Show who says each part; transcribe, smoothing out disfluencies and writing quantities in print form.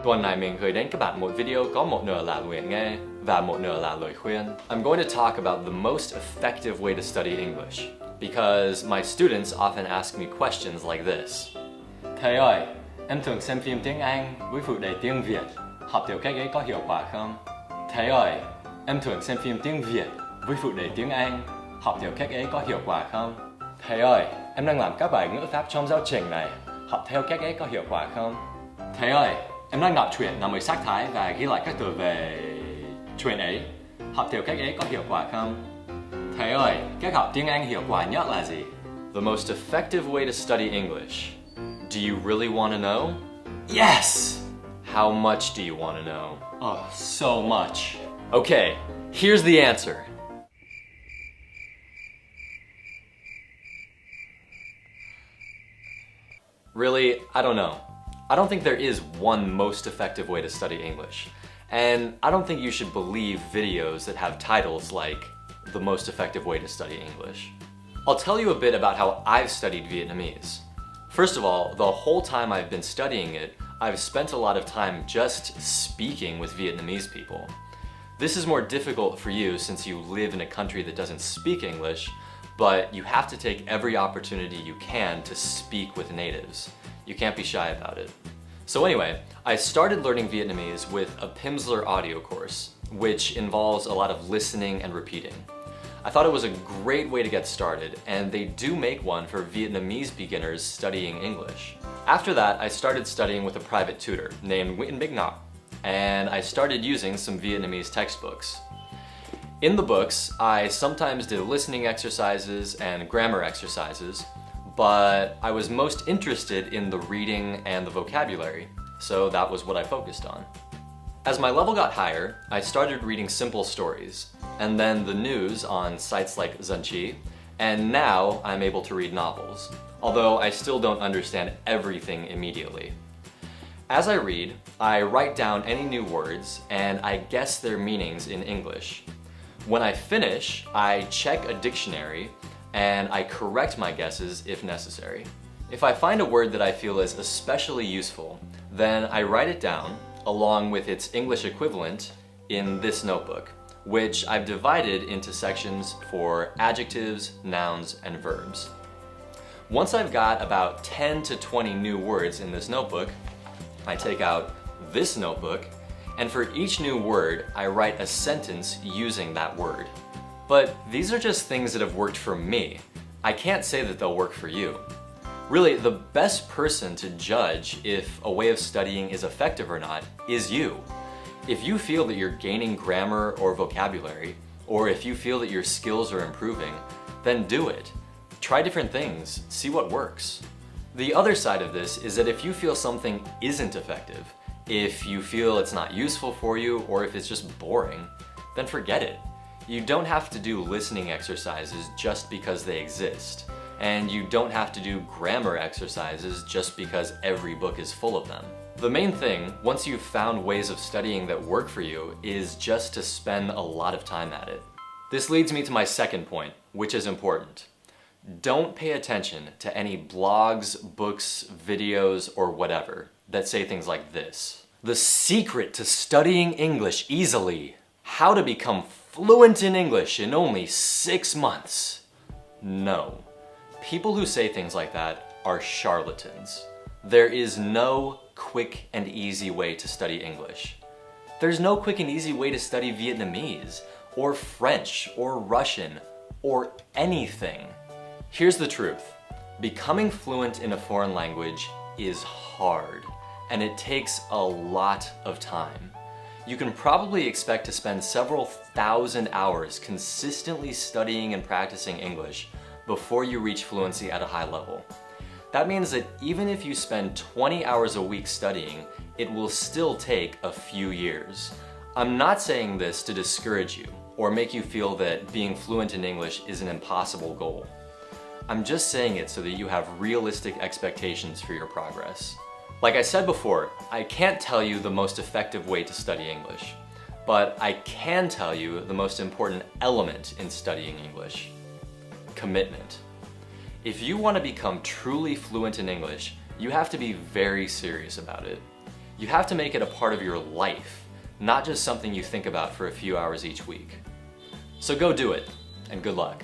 Speaker 1: Tuần này mình gửi đến các bạn một video có một nửa là luyện nghe và một nửa là lời khuyên. I'm going to talk about the most effective way to study English because my students often ask me questions like this. Thầy ơi, em thường xem phim tiếng Anh với phụ đề tiếng Việt. Học theo cách ấy có hiệu quả không? Thầy ơi, em thường xem phim tiếng Việt với phụ đề tiếng Anh. Học theo cách ấy có hiệu quả không? Thầy ơi, em đang làm các bài ngữ pháp trong giáo trình này. Học theo cách ấy có hiệu quả không? Thầy ơi, em đang đọc truyện nằm ở sắc thái và ghi lại các từ về truyện ấy. Học theo cách ấy có hiệu quả không? Thầy ơi, cách học tiếng Anh hiệu quả nhất là gì? The most effective way to study English. Do you really want to know? Yes! How much do you want to know? Oh, so much. Okay, here's the answer. Really, I don't know. I don't think there is one most effective way to study English. And I don't think you should believe videos that have titles like the most effective way to study English. I'll tell you a bit about how I've studied Vietnamese. First of all, the whole time I've been studying it, I've spent a lot of time just speaking with Vietnamese people. This is more difficult for you since you live in a country that doesn't speak English, but you have to take every opportunity you can to speak with natives. You can't be shy about it. So anyway, I started learning Vietnamese with a Pimsleur audio course, which involves a lot of listening and repeating. I thought it was a great way to get started, and they do make one for Vietnamese beginners studying English. After that, I started studying with a private tutor named Nguyễn Bích Ngọc, and I started using some Vietnamese textbooks. In the books, I sometimes did listening exercises and grammar exercises, but I was most interested in the reading and the vocabulary, so that was what I focused on. As my level got higher, I started reading simple stories, and then the news on sites like Dân Trí, and now I'm able to read novels, although I still don't understand everything immediately. As I read, I write down any new words, and I guess their meanings in English. When I finish, I check a dictionary and I correct my guesses if necessary. If I find a word that I feel is especially useful, then I write it down along with its English equivalent in this notebook, which I've divided into sections for adjectives, nouns, and verbs. Once I've got about 10 to 20 new words in this notebook, I take out this notebook, and for each new word, I write a sentence using that word. But these are just things that have worked for me. I can't say that they'll work for you. Really, the best person to judge if a way of studying is effective or not is you. If you feel that you're gaining grammar or vocabulary, or if you feel that your skills are improving, then do it. Try different things, see what works. The other side of this is that if you feel something isn't effective, if you feel it's not useful for you, or if it's just boring, then forget it. You don't have to do listening exercises just because they exist. And you don't have to do grammar exercises just because every book is full of them. The main thing, once you've found ways of studying that work for you, is just to spend a lot of time at it. This leads me to my second point, which is important. Don't pay attention to any blogs, books, videos, or whatever that say things like this. The secret to studying English easily. How to become fluent in English in only 6 months. No. People who say things like that are charlatans. There is no quick and easy way to study English. There's no quick and easy way to study Vietnamese, or French, or Russian, or anything. Here's the truth. Becoming fluent in a foreign language is hard, and it takes a lot of time. You can probably expect to spend several thousand hours consistently studying and practicing English before you reach fluency at a high level. That means that even if you spend 20 hours a week studying, it will still take a few years. I'm not saying this to discourage you or make you feel that being fluent in English is an impossible goal. I'm just saying it so that you have realistic expectations for your progress. Like I said before, I can't tell you the most effective way to study English, but I can tell you the most important element in studying English: commitment. If you want to become truly fluent in English, you have to be very serious about it. You have to make it a part of your life, not just something you think about for a few hours each week. So go do it, and good luck.